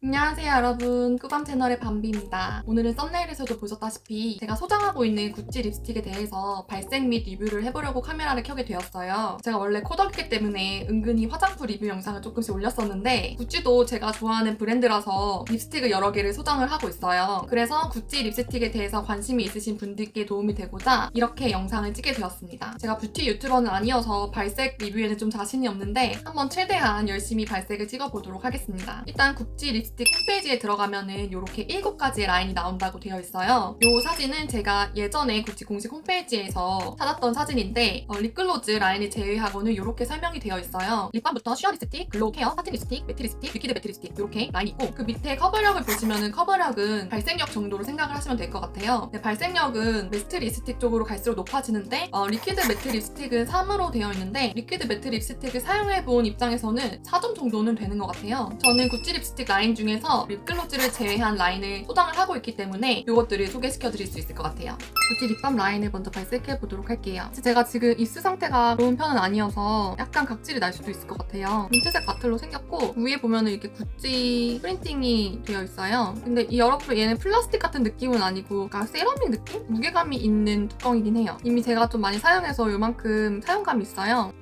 안녕하세요 여러분, 꾸밤 채널의 밤비입니다. 오늘은 썸네일에서도 보셨다시피 제가 소장하고 있는 구찌 립스틱에 대해서 발색 및 리뷰를 해보려고 카메라를 켜게 되었어요. 제가 원래 코덕이기 때문에 은근히 화장품 리뷰 영상을 조금씩 올렸었는데 구찌도 제가 좋아하는 브랜드라서 립스틱을 여러 개를 소장을 하고 있어요. 그래서 구찌 립스틱에 대해서 관심이 있으신 분들께 도움이 되고자 이렇게 영상을 찍게 되었습니다. 제가 뷰티 유튜버는 아니어서 발색 리뷰에는 좀 자신이 없는데 한번 최대한 열심히 발색을 찍어보도록 하겠습니다. 일단 구찌 립스틱 홈페이지에 들어가면은 이렇게 7가지의 라인이 나온다고 되어 있어요. 이 사진은 제가 예전에 구찌 공식 홈페이지에서 찾았던 사진인데 립글로즈 라인을 제외하고는 이렇게 설명이 되어 있어요. 립밤부터 쉬어 립스틱, 글로우 케어, 사틴 립스틱, 매트 립스틱, 리퀴드 매트 립스틱 이렇게 라인이 있고 그 밑에 커버력을 보시면은 커버력은 발색력 정도로 생각을 하시면 될 것 같아요. 발색력은 매트 립스틱 쪽으로 갈수록 높아지는데 리퀴드 매트 립스틱은 3으로 되어 있는데 리퀴드 매트 립스틱을 사용해본 입장에서는 4점 정도는 되는 것 같아요. 저는 구찌 립스틱 라인 중에서 립글로즈를 제외한 라인을 소장을 하고 있기 때문에 이것들을 소개시켜드릴 수 있을 것 같아요. 구찌 립밤 라인을 먼저 발색해보도록 할게요. 제가 지금 입술 상태가 좋은 편은 아니어서 약간 각질이 날 수도 있을 것 같아요. 민트색 바틀로 생겼고 위에 보면은 이렇게 구찌 프린팅이 되어 있어요. 근데 여러분 얘는 플라스틱 같은 느낌은 아니고 약간 세라믹 느낌? 무게감이 있는 뚜껑이긴 해요. 이미 제가 좀 많이 사용해서 이만큼 사용감이 있어요.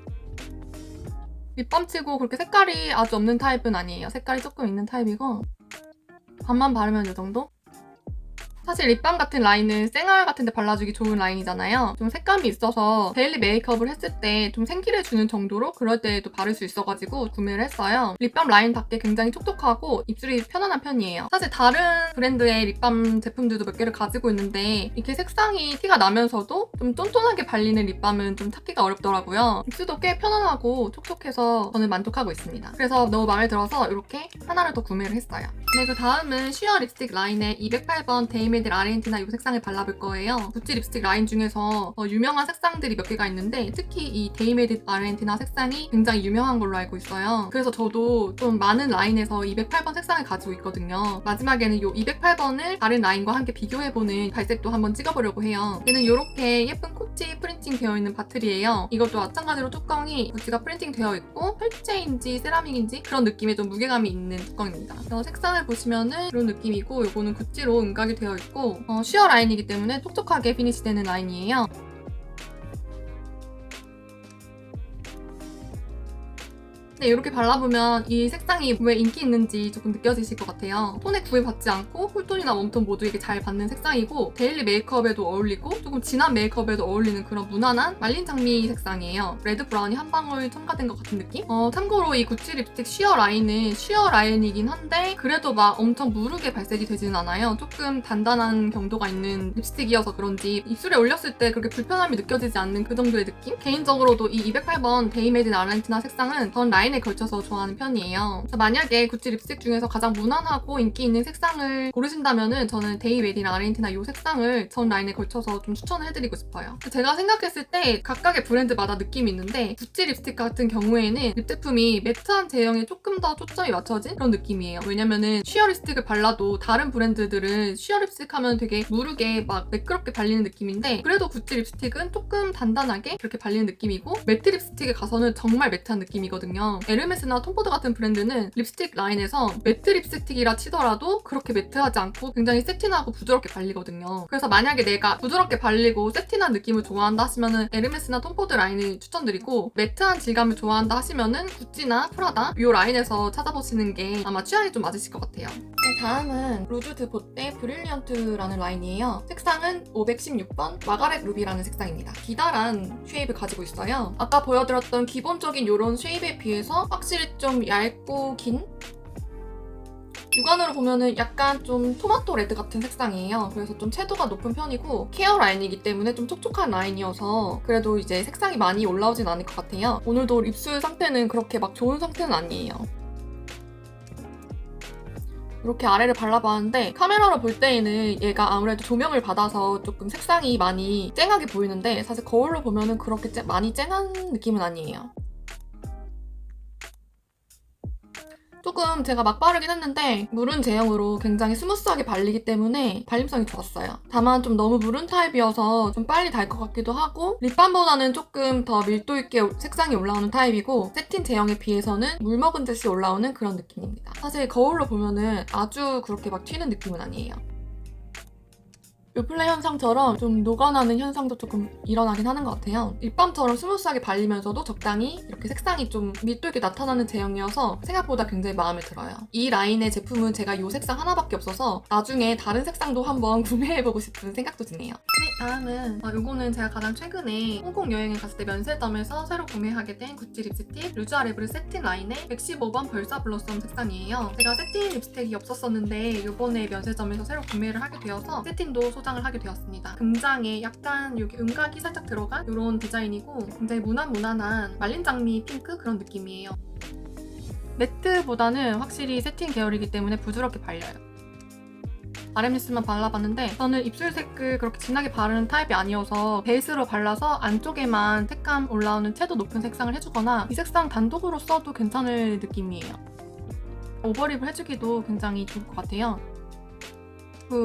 립밤치고 그렇게 색깔이 아주 없는 타입은 아니에요. 색깔이 조금 있는 타입이고 반만 바르면 이 정도? 사실 립밤 같은 라인은 생얼 같은 데 발라주기 좋은 라인이잖아요. 좀 색감이 있어서 데일리 메이크업을 했을 때 좀 생기를 주는 정도로 그럴 때에도 바를 수 있어가지고 구매를 했어요. 립밤 라인답게 굉장히 촉촉하고 입술이 편안한 편이에요. 사실 다른 브랜드의 립밤 제품들도 몇 개를 가지고 있는데 이렇게 색상이 티가 나면서도 좀 쫀쫀하게 발리는 립밤은 좀 찾기가 어렵더라고요. 입술도 꽤 편안하고 촉촉해서 저는 만족하고 있습니다. 그래서 너무 마음에 들어서 이렇게 하나를 더 구매를 했어요. 네, 그 다음은 쉬어 립스틱 라인의 208번 데이메드 아르헨티나 이 색상을 발라볼 거예요. 구찌 립스틱 라인 중에서 유명한 색상들이 몇 개가 있는데 특히 이 데이메드 아르헨티나 색상이 굉장히 유명한 걸로 알고 있어요. 그래서 저도 좀 많은 라인에서 208번 색상을 가지고 있거든요. 마지막에는 이 208번을 다른 라인과 함께 비교해보는 발색도 한번 찍어보려고 해요. 얘는 이렇게 예쁜 코치 프린팅 되어 있는 바틀이에요. 이것도 마찬가지로 뚜껑이 구찌가 프린팅 되어 있고 혈체인지 세라믹인지 그런 느낌의 좀 무게감이 있는 뚜껑입니다. 그래서 색상을 보시면은 이런 느낌이고 이거는 구찌로 은각이 되어 있고 쉬어 라인이기 때문에 촉촉하게 피니시 되는 라인이에요. 네, 이렇게 발라보면 이 색상이 왜 인기 있는지 조금 느껴지실 것 같아요. 톤에 구애받지 않고 쿨톤이나 웜톤 모두에게 잘 받는 색상이고 데일리 메이크업에도 어울리고 조금 진한 메이크업에도 어울리는 그런 무난한 말린 장미 색상이에요. 레드 브라운이 한 방울 첨가된 것 같은 느낌? 참고로 이 구찌 립스틱 쉬어 라인은 쉬어 라인이긴 한데 그래도 막 엄청 무르게 발색이 되지는 않아요. 조금 단단한 경도가 있는 립스틱이어서 그런지 입술에 올렸을 때 그렇게 불편함이 느껴지지 않는 그 정도의 느낌? 개인적으로도 이 208번 데이메드 아르헨티나 색상은 전 라인에 걸쳐서 좋아하는 편이에요. 만약에 구찌 립스틱 중에서 가장 무난하고 인기 있는 색상을 고르신다면은 저는 데이메드 아르헨티나 이 색상을 전 라인에 걸쳐서 좀 추천을 해드리고 싶어요. 제가 생각했을 때 각각의 브랜드마다 느낌이 있는데 구찌 립스틱 같은 경우에는 립 제품이 매트한 제형에 조금 더 초점이 맞춰진 그런 느낌이에요. 왜냐면은 쉬어 립스틱을 발라도 다른 브랜드들은 쉬어 립스틱 하면 되게 무르게 막 매끄럽게 발리는 느낌인데 그래도 구찌 립스틱은 조금 단단하게 그렇게 발리는 느낌이고 매트 립스틱에 가서는 정말 매트한 느낌이거든요. 에르메스나 톰포드 같은 브랜드는 립스틱 라인에서 매트 립스틱이라 치더라도 그렇게 매트하지 않고 굉장히 세틴하고 부드럽게 발리거든요. 그래서 만약에 내가 부드럽게 발리고 세틴한 느낌을 좋아한다 하시면은 에르메스나 톰포드 라인을 추천드리고 매트한 질감을 좋아한다 하시면은 구찌나 프라다 이 라인에서 찾아보시는 게 아마 취향이 좀 맞으실 것 같아요. 네, 다음은 루즈 드 보떼 브릴리언트라는 라인이에요. 색상은 516번 마가렛 루비라는 색상입니다. 기다란 쉐입을 가지고 있어요. 아까 보여드렸던 기본적인 이런 쉐입에 비해서 확실히 좀 얇고 긴? 육안으로 보면은 약간 좀 토마토 레드 같은 색상이에요. 그래서 좀 채도가 높은 편이고 케어 라인이기 때문에 좀 촉촉한 라인이어서 그래도 이제 색상이 많이 올라오진 않을 것 같아요. 오늘도 입술 상태는 그렇게 막 좋은 상태는 아니에요. 이렇게 아래를 발라봤는데 카메라로 볼 때에는 얘가 아무래도 조명을 받아서 조금 색상이 많이 쨍하게 보이는데 사실 거울로 보면은 그렇게 많이 쨍한 느낌은 아니에요. 조금 제가 막 바르긴 했는데 무른 제형으로 굉장히 스무스하게 발리기 때문에 발림성이 좋았어요. 다만 좀 너무 무른 타입이어서 좀 빨리 달 것 같기도 하고 립밤보다는 조금 더 밀도 있게 색상이 올라오는 타입이고 세틴 제형에 비해서는 물 먹은 듯이 올라오는 그런 느낌입니다. 사실 거울로 보면은 아주 그렇게 막 튀는 느낌은 아니에요. 요플레 현상처럼 좀 녹아나는 현상도 조금 일어나긴 하는 것 같아요. 립밤처럼 스무스하게 발리면서도 적당히 이렇게 색상이 좀 밀도 있게 나타나는 제형이어서 생각보다 굉장히 마음에 들어요. 이 라인의 제품은 제가 이 색상 하나밖에 없어서 나중에 다른 색상도 한번 구매해보고 싶은 생각도 드네요. 네, 다음은 요거는 제가 가장 최근에 홍콩 여행을 갔을 때 면세점에서 새로 구매하게 된 구찌 립스틱 루즈아 레브르 세틴 라인의 115번 벌사 블러썸 색상이에요. 제가 세틴 립스틱이 없었었는데 이번에 면세점에서 새로 구매를 하게 되어서 세틴도 소장을 하게 되었습니다. 금장에 약간 여기 음각이 살짝 들어간 이런 디자인이고 굉장히 무난무난한 말린 장미 핑크 그런 느낌이에요. 매트보다는 확실히 세틴 계열이기 때문에 부드럽게 발려요. RMS만 발라봤는데 저는 입술색을 그렇게 진하게 바르는 타입이 아니어서 베이스로 발라서 안쪽에만 색감 올라오는 채도 높은 색상을 해주거나 이 색상 단독으로 써도 괜찮을 느낌이에요. 오버립을 해주기도 굉장히 좋을 것 같아요.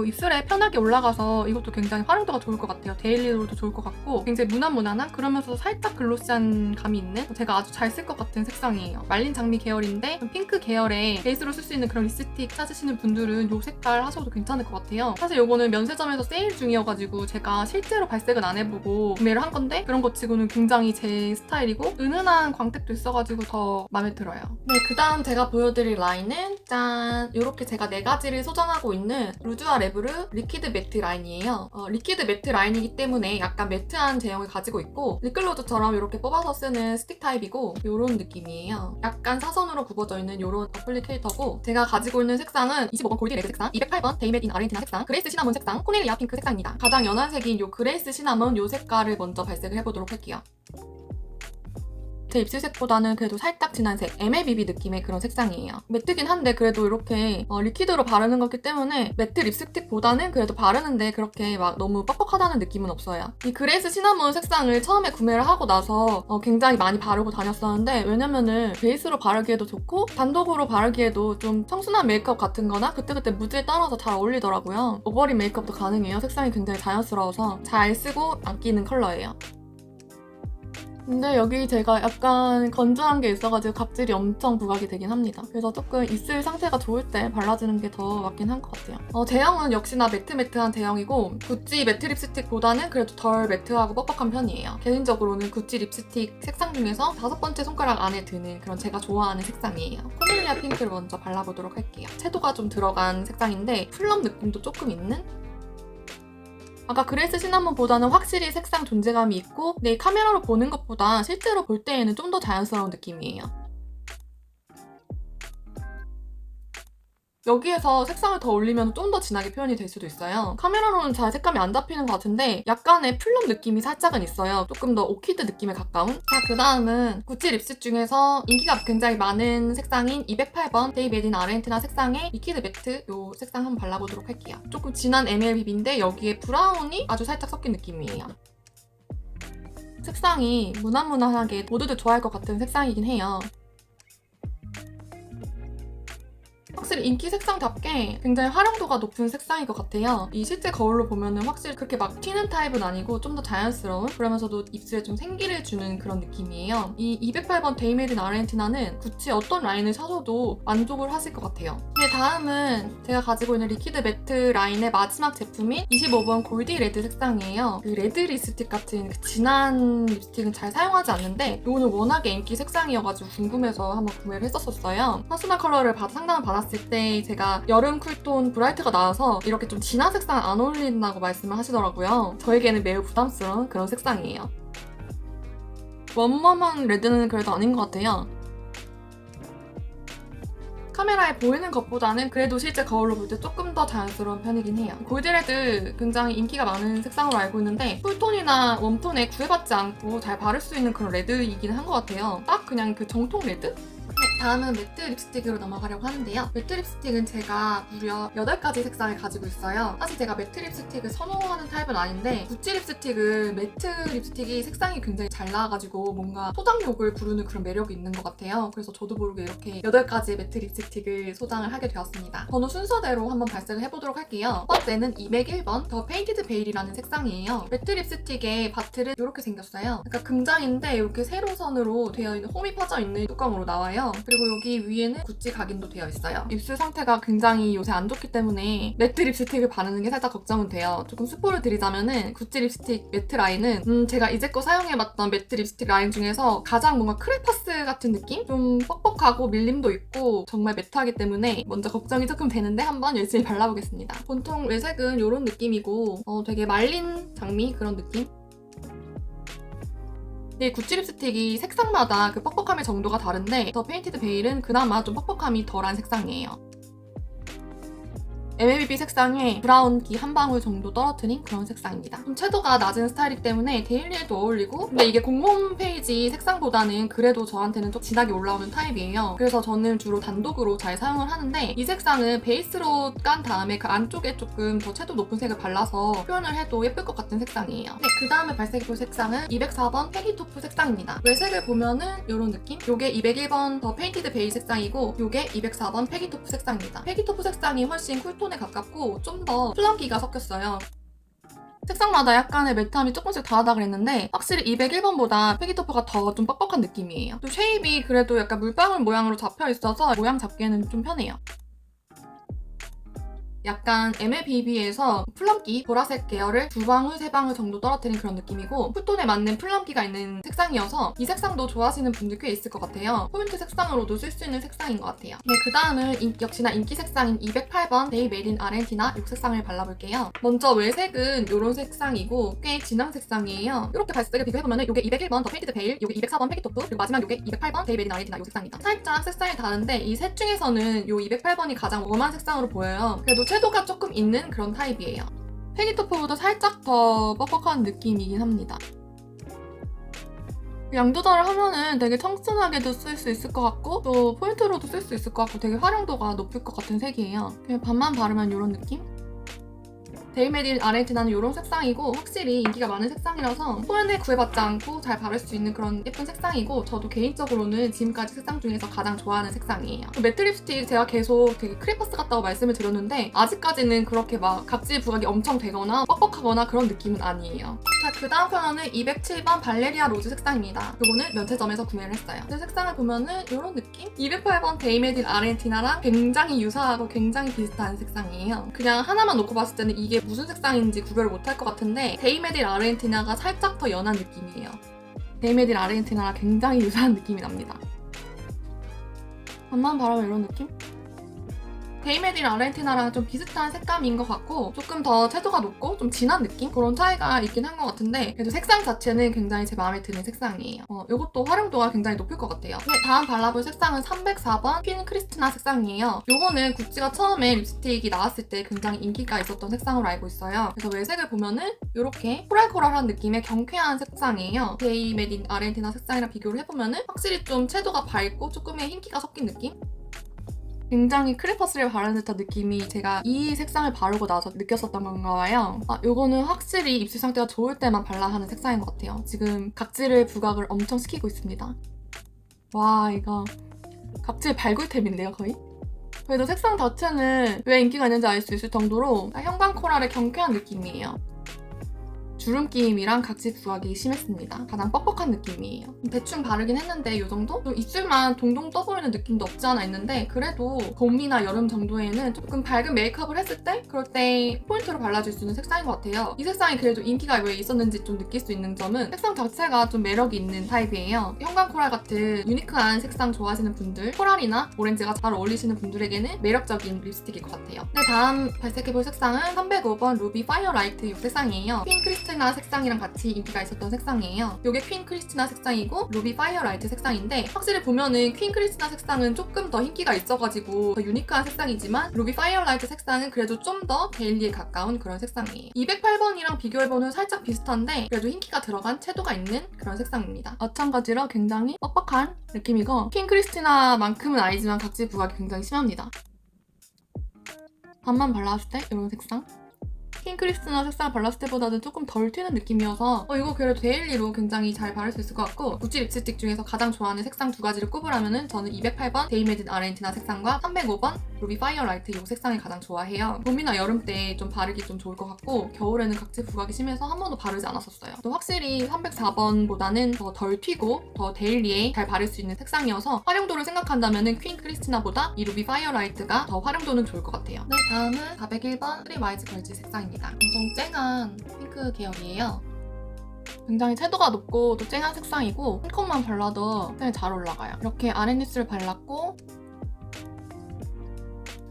입술에 편하게 올라가서 이것도 굉장히 활용도가 좋을 것 같아요. 데일리로도 좋을 것 같고 굉장히 무난무난한 그러면서 살짝 글로시한 감이 있는 제가 아주 잘 쓸 것 같은 색상이에요. 말린 장미 계열인데 핑크 계열의 베이스로 쓸 수 있는 그런 립스틱 찾으시는 분들은 이 색깔 하셔도 괜찮을 것 같아요. 사실 이거는 면세점에서 세일 중이어가지고 제가 실제로 발색은 안 해보고 구매를 한 건데 그런 것 치고는 굉장히 제 스타일이고 은은한 광택도 있어가지고 더 마음에 들어요. 네, 그 다음 제가 보여드릴 라인은 짠! 이렇게 제가 4가지를 소장하고 있는 루즈아 레브르 리퀴드 매트 라인이에요. 리퀴드 매트 라인이기 때문에 약간 매트한 제형을 가지고 있고 립글로즈처럼 이렇게 뽑아서 쓰는 스틱 타입이고 이런 느낌이에요. 약간 사선으로 굽어져 있는 이런 어플리케이터고 제가 가지고 있는 색상은 25번 골디 레드 색상, 208번 데이메드 인 아르헨티나 색상, 그레이스 시나몬 색상, 코넬리아 핑크 색상입니다. 가장 연한 색인 이 그레이스 시나몬 이 색깔을 먼저 발색을 해보도록 할게요. 제 입술색보다는 그래도 살짝 진한 색, MLBB 느낌의 그런 색상이에요. 매트긴 한데 그래도 이렇게 리퀴드로 바르는 거기 때문에 매트 립스틱보다는 그래도 바르는데 그렇게 막 너무 뻑뻑하다는 느낌은 없어요. 이 그레이스 시나몬 색상을 처음에 구매를 하고 나서 굉장히 많이 바르고 다녔었는데 왜냐면은 베이스로 바르기에도 좋고 단독으로 바르기에도 좀 청순한 메이크업 같은 거나 그때그때 무드에 따라서 잘 어울리더라고요. 오버립 메이크업도 가능해요. 색상이 굉장히 자연스러워서 잘 쓰고 아끼는 컬러예요. 근데 여기 제가 약간 건조한 게 있어가지고 각질이 엄청 부각이 되긴 합니다. 그래서 조금 입술 상태가 좋을 때 발라주는 게 더 맞긴 한 것 같아요. 제형은 역시나 매트한 제형이고 구찌 매트 립스틱보다는 그래도 덜 매트하고 뻑뻑한 편이에요. 개인적으로는 구찌 립스틱 색상 중에서 5번째 손가락 안에 드는 그런 제가 좋아하는 색상이에요. 코넬리아 핑크를 먼저 발라보도록 할게요. 채도가 좀 들어간 색상인데 플럼 느낌도 조금 있는? 아까 그레이스 시나몬보다는 확실히 색상 존재감이 있고 내 카메라로 보는 것보다 실제로 볼 때에는 좀 더 자연스러운 느낌이에요. 여기에서 색상을 더 올리면 좀 더 진하게 표현이 될 수도 있어요. 카메라로는 잘 색감이 안 잡히는 것 같은데 약간의 플럼 느낌이 살짝은 있어요. 조금 더 오키드 느낌에 가까운. 자, 그 다음은 구찌 립스틱 중에서 인기가 굉장히 많은 색상인 208번 데이메드 인 아르헨티나 색상의 리퀴드 매트 이 색상 한번 발라보도록 할게요. 조금 진한 MLB인데 여기에 브라운이 아주 살짝 섞인 느낌이에요. 색상이 무난무난하게 모두들 좋아할 것 같은 색상이긴 해요. 확실히 인기 색상답게 굉장히 활용도가 높은 색상인 것 같아요. 이 실제 거울로 보면은 확실히 그렇게 막 튀는 타입은 아니고 좀 더 자연스러운 그러면서도 입술에 좀 생기를 주는 그런 느낌이에요. 이 208번 데이메드 인 아르헨티나는 구찌 어떤 라인을 사셔도 만족을 하실 것 같아요. 네, 다음은 제가 가지고 있는 리퀴드 매트 라인의 마지막 제품인 25번 골디 레드 색상이에요. 그 레드 립스틱 같은 그 진한 립스틱은 잘 사용하지 않는데 이거는 워낙에 인기 색상이어가지고 궁금해서 한번 구매를 했었어요. 퍼스널 컬러를 상담을 받았을 때 제가 여름 쿨톤 브라이트가 나와서 이렇게 좀 진한 색상 안 어울린다고 말씀을 하시더라고요. 저에게는 매우 부담스러운 그런 색상이에요. 웜웜한 레드는 그래도 아닌 것 같아요. 카메라에 보이는 것보다는 그래도 실제 거울로 볼 때 조금 더 자연스러운 편이긴 해요. 골드레드 굉장히 인기가 많은 색상으로 알고 있는데 쿨톤이나 웜톤에 구애받지 않고 잘 바를 수 있는 그런 레드이긴 한 것 같아요. 딱 그냥 그 정통 레드? 네, 다음은 매트 립스틱으로 넘어가려고 하는데요. 매트 립스틱은 제가 무려 8가지 색상을 가지고 있어요. 사실 제가 매트 립스틱을 선호하는 타입은 아닌데 구찌 립스틱은 매트 립스틱이 색상이 굉장히 잘 나와가지고 뭔가 소장욕을 부르는 그런 매력이 있는 것 같아요. 그래서 저도 모르게 이렇게 8가지의 매트 립스틱을 소장을 하게 되었습니다. 번호 순서대로 한번 발색을 해보도록 할게요. 첫 번째는 201번 더 페인티드 베일이라는 색상이에요. 매트 립스틱의 바틀은 이렇게 생겼어요. 그러니까 금장인데 이렇게 세로선으로 되어 있는 홈이 퍼져 있는 뚜껑으로 나와요. 그리고 여기 위에는 구찌 각인도 되어 있어요. 입술 상태가 굉장히 요새 안 좋기 때문에 매트 립스틱을 바르는 게 살짝 걱정은 돼요. 조금 스포를 드리자면은 구찌 립스틱 매트 라인은 제가 이제껏 사용해봤던 매트 립스틱 라인 중에서 가장 뭔가 크레파스 같은 느낌? 좀 뻑뻑하고 밀림도 있고 정말 매트하기 때문에 먼저 걱정이 조금 되는데 한번 열심히 발라보겠습니다. 보통 외색은 이런 느낌이고 되게 말린 장미 그런 느낌? 이 구찌 립스틱이 색상마다 그 뻑뻑함의 정도가 다른데 더 페인티드 베일은 그나마 좀 뻑뻑함이 덜한 색상이에요. MLBB 색상에 브라운기 한 방울 정도 떨어뜨린 그런 색상입니다. 좀 채도가 낮은 스타일이기 때문에 데일리에도 어울리고 근데 이게 공홈 페이지 색상보다는 그래도 저한테는 좀 진하게 올라오는 타입이에요. 그래서 저는 주로 단독으로 잘 사용을 하는데 이 색상은 베이스로 깐 다음에 그 안쪽에 조금 더 채도 높은 색을 발라서 표현을 해도 예쁠 것 같은 색상이에요. 네, 그 다음에 발색해볼 색상은 204번 페기토프 색상입니다. 외색을 보면은 이런 느낌? 요게 201번 더 페인티드 베일 색상이고 요게 204번 페기토프 색상입니다. 페기토프 색상이 훨씬 쿨톤 에 가깝고 좀 더 플럼기가 섞였어요. 색상마다 약간의 매트함이 조금씩 다르다 그랬는데 확실히 201번보다 페기토프가 더 좀 뻑뻑한 느낌이에요. 또 쉐입이 그래도 약간 물방울 모양으로 잡혀 있어서 모양 잡기에는 좀 편해요. 약간 MLBB에서 플럼기 보라색 계열을 2방울, 3방울 정도 떨어뜨린 그런 느낌이고 쿨톤에 맞는 플럼기가 있는 색상이어서 이 색상도 좋아하시는 분들 꽤 있을 것 같아요. 포인트 색상으로도 쓸 수 있는 색상인 것 같아요. 네, 그 다음은 역시나 인기 색상인 208번 데이 메이드 인 아르헨티나 이 색상을 발라볼게요. 먼저 외색은 이런 색상이고 꽤 진한 색상이에요. 이렇게 발색을 비교해보면 이게 201번 더 페인티드 베일, 이게 204번 페기토프, 그리고 마지막 이게 208번 데이 메이드 인 아르헨티나 이 색상입니다. 살짝 색상이 다른데 이 셋 중에서는 이 208번이 가장 웜한 색상으로 보여요. 그래도 채도가 조금 있는 그런 타입이에요. 페기토프보다 살짝 더 뻑뻑한 느낌이긴 합니다. 양 조절을 하면은 되게 청순하게도 쓸 수 있을 것 같고 또 포인트로도 쓸 수 있을 것 같고 되게 활용도가 높을 것 같은 색이에요. 그냥 반만 바르면 이런 느낌? 데이 메이드 인 아르헨티나는 이런 색상이고 확실히 인기가 많은 색상이라서 소연에 구애받지 않고 잘 바를 수 있는 그런 예쁜 색상이고 저도 개인적으로는 지금까지 색상 중에서 가장 좋아하는 색상이에요. 매트 립스틱 제가 계속 되게 크레파스 같다고 말씀을 드렸는데 아직까지는 그렇게 막 각질 부각이 엄청 되거나 뻑뻑하거나 그런 느낌은 아니에요. 자, 그 다음 컬러는 207번 발레리아 로즈 색상입니다. 이거는 면세점에서 구매를 했어요. 이 색상을 보면은 이런 느낌? 208번 데이 메이드 인 아르헨티나랑 굉장히 유사하고 굉장히 비슷한 색상이에요. 그냥 하나만 놓고 봤을 때는 이게 무슨 색상인지 구별을 못할 것 같은데 데이 메이드 인 아르헨티나가 살짝 더 연한 느낌이에요. 데이 메이드 인 아르헨티나랑 굉장히 유사한 느낌이 납니다. 반만 바르면 이런 느낌? 데이 메이드 인 아르헨티나랑 좀 비슷한 색감인 것 같고 조금 더 채도가 높고 좀 진한 느낌? 그런 차이가 있긴 한 것 같은데 그래도 색상 자체는 굉장히 제 마음에 드는 색상이에요. 이것도 활용도가 굉장히 높을 것 같아요. 네, 다음 발라볼 색상은 304번 퀸 크리스티나 색상이에요. 이거는 구찌가 처음에 립스틱이 나왔을 때 굉장히 인기가 있었던 색상으로 알고 있어요. 그래서 외색을 보면은 이렇게 코랄코랄한 느낌의 경쾌한 색상이에요. 데이 메이드 인 아르헨티나 색상이랑 비교를 해보면은 확실히 좀 채도가 밝고 조금의 흰기가 섞인 느낌? 굉장히 크레파스를 바르는 듯한 느낌이 제가 이 색상을 바르고 나서 느꼈었던 건가 봐요. 요거는 확실히 입술 상태가 좋을 때만 발라야 하는 색상인 것 같아요. 지금 각질을 부각을 엄청 시키고 있습니다. 와, 이거 각질 발굴템인데요, 거의? 그래도 색상 자체는 왜 인기가 있는지 알 수 있을 정도로 형광 코랄의 경쾌한 느낌이에요. 주름끼임이랑 각질 부각이 심했습니다. 가장 뻑뻑한 느낌이에요. 대충 바르긴 했는데 이 정도? 좀 입술만 동동 떠 보이는 느낌도 없지 않아 있는데 그래도 봄이나 여름 정도에는 조금 밝은 메이크업을 했을 때 그럴 때 포인트로 발라줄 수 있는 색상인 것 같아요. 이 색상이 그래도 인기가 왜 있었는지 좀 느낄 수 있는 점은 색상 자체가 좀 매력이 있는 타입이에요. 형광 코랄 같은 유니크한 색상 좋아하시는 분들, 코랄이나 오렌지가 잘 어울리시는 분들에게는 매력적인 립스틱일 것 같아요. 네, 다음 발색해볼 색상은 305번 루비 파이어라이트 이 색상이에요. 핑 크리스탈 크리스티나 색상이랑 같이 인기가 있었던 색상이에요. 이게 퀸 크리스티나 색상이고 루비 파이어라이트 색상인데 확실히 보면은 퀸 크리스티나 색상은 조금 더 인기가 있어가지고 더 유니크한 색상이지만 루비 파이어라이트 색상은 그래도 좀 더 데일리에 가까운 그런 색상이에요. 208번이랑 비교해보면 살짝 비슷한데 그래도 흰기가 들어간 채도가 있는 그런 색상입니다. 마찬가지로 굉장히 뻑뻑한 느낌이고 퀸 크리스티나만큼은 아니지만 각질 부각이 굉장히 심합니다. 반만 발랐을 때 이런 색상. 퀸 크리스티나 색상 발랐을 때보다는 조금 덜 튀는 느낌이어서 이거 그래도 데일리로 굉장히 잘 바를 수 있을 것 같고 구찌 립스틱 중에서 가장 좋아하는 색상 두 가지를 꼽으라면은 저는 208번 데이 메드 인 아르헨티나 색상과 305번 루비 파이어라이트 이 색상을 가장 좋아해요. 봄이나 여름 때 좀 바르기 좀 좋을 것 같고 겨울에는 각질 부각이 심해서 한 번도 바르지 않았었어요. 또 확실히 304번보다는 더 덜 튀고 더 데일리에 잘 바를 수 있는 색상이어서 활용도를 생각한다면은 퀸 크리스티나보다 이 루비 파이어라이트가 더 활용도는 좋을 것 같아요. 네, 다음은 401번 쓰리 와이즈 걸즈 색상입니다. 엄청 쨍한 핑크 계열이에요. 굉장히 채도가 높고 또 쨍한 색상이고 한 컷만 발라도 굉장히 잘 올라가요. 이렇게 아랫입술을 발랐고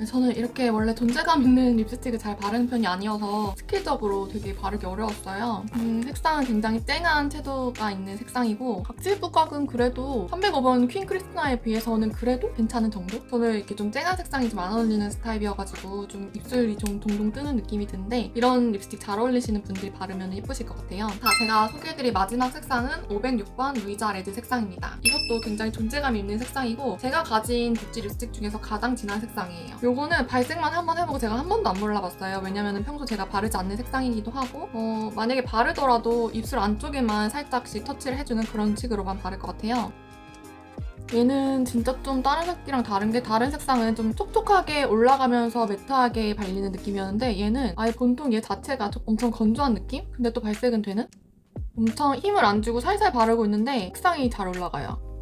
저는 이렇게 원래 존재감 있는 립스틱을 잘 바르는 편이 아니어서 스킬적으로 되게 바르기 어려웠어요. 색상은 굉장히 쨍한 채도가 있는 색상이고 각질 부각은 그래도 305번 퀸 크리스티나에 비해서는 그래도 괜찮은 정도? 저는 이렇게 좀 쨍한 색상이 좀 안 어울리는 스타일이어가지고 좀 입술이 좀 동동 뜨는 느낌이 드는데 이런 립스틱 잘 어울리시는 분들이 바르면 예쁘실 것 같아요. 자, 제가 소개해드릴 마지막 색상은 506번 루이자 레드 색상입니다. 이것도 굉장히 존재감 있는 색상이고 제가 가진 구찌 립스틱 중에서 가장 진한 색상이에요. 요거는 발색만 한번 해보고 제가 한 번도 안 발라봤어요. 왜냐면 평소 제가 바르지 않는 색상이기도 하고 만약에 바르더라도 입술 안쪽에만 살짝씩 터치를 해주는 그런 식으로만 바를 것 같아요. 얘는 진짜 좀 다른 색이랑 다른 게 다른 색상은 좀 촉촉하게 올라가면서 매트하게 발리는 느낌이었는데 얘는 아예 본통 얘 자체가 엄청 건조한 느낌? 근데 또 발색은 되는? 엄청 힘을 안 주고 살살 바르고 있는데 색상이 잘 올라가요.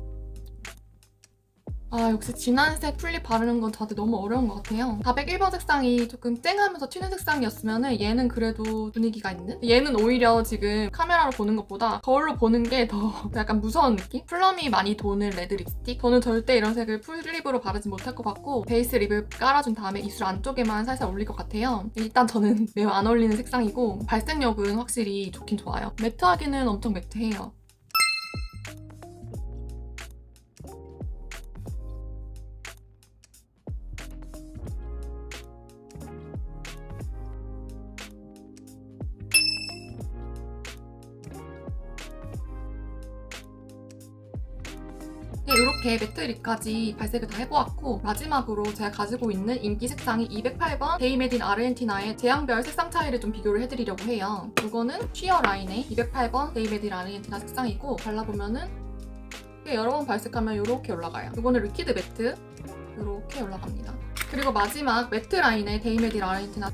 역시 진한색 풀립 바르는 건 다들 너무 어려운 것 같아요. 401번 색상이 조금 쨍하면서 튀는 색상이었으면 얘는 그래도 분위기가 있는? 얘는 오히려 지금 카메라로 보는 것보다 거울로 보는 게 더 약간 무서운 느낌? 플럼이 많이 도는 레드 립스틱? 저는 절대 이런 색을 풀립으로 바르지 못할 것 같고 베이스 립을 깔아준 다음에 입술 안쪽에만 살살 올릴 것 같아요. 일단 저는 매우 안 어울리는 색상이고 발색력은 확실히 좋긴 좋아요. 매트하기는 엄청 매트해요. 네, 이렇게 매트 립까지 발색을 다 해보았고 마지막으로 제가 가지고 있는 인기 색상이 208번 데이 메드 인 아르헨티나의 제형별 색상 차이를 좀 비교를 해드리려고 해요. 이거는 쉬어 라인의 208번 데이 메드 인 아르헨티나 색상이고 발라보면은 여러 번 발색하면 이렇게 올라가요. 이거는 리퀴드 매트 이렇게 올라갑니다. 그리고 마지막 매트 라인의 데이 메드 인 아르헨티나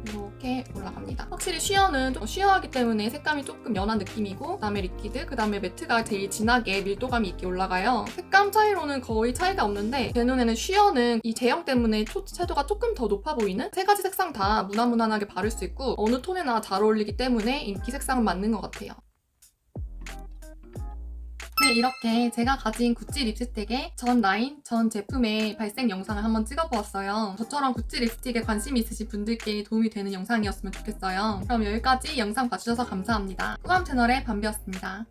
이렇게 올라갑니다. 확실히 쉬어는 좀 쉬어하기 때문에 색감이 조금 연한 느낌이고 그다음에 리퀴드, 그다음에 매트가 제일 진하게 밀도감이 있게 올라가요. 색감 차이로는 거의 차이가 없는데 제 눈에는 쉬어는 이 제형 때문에 채도가 조금 더 높아 보이는 세 가지 색상 다 무난무난하게 바를 수 있고 어느 톤에나 잘 어울리기 때문에 인기 색상은 맞는 것 같아요. 네, 이렇게 제가 가진 구찌 립스틱의 전 라인, 전 제품의 발색 영상을 한번 찍어보았어요. 저처럼 구찌 립스틱에 관심이 있으신 분들께 도움이 되는 영상이었으면 좋겠어요. 그럼 여기까지 영상 봐주셔서 감사합니다. 꾸감 채널의 밤비였습니다.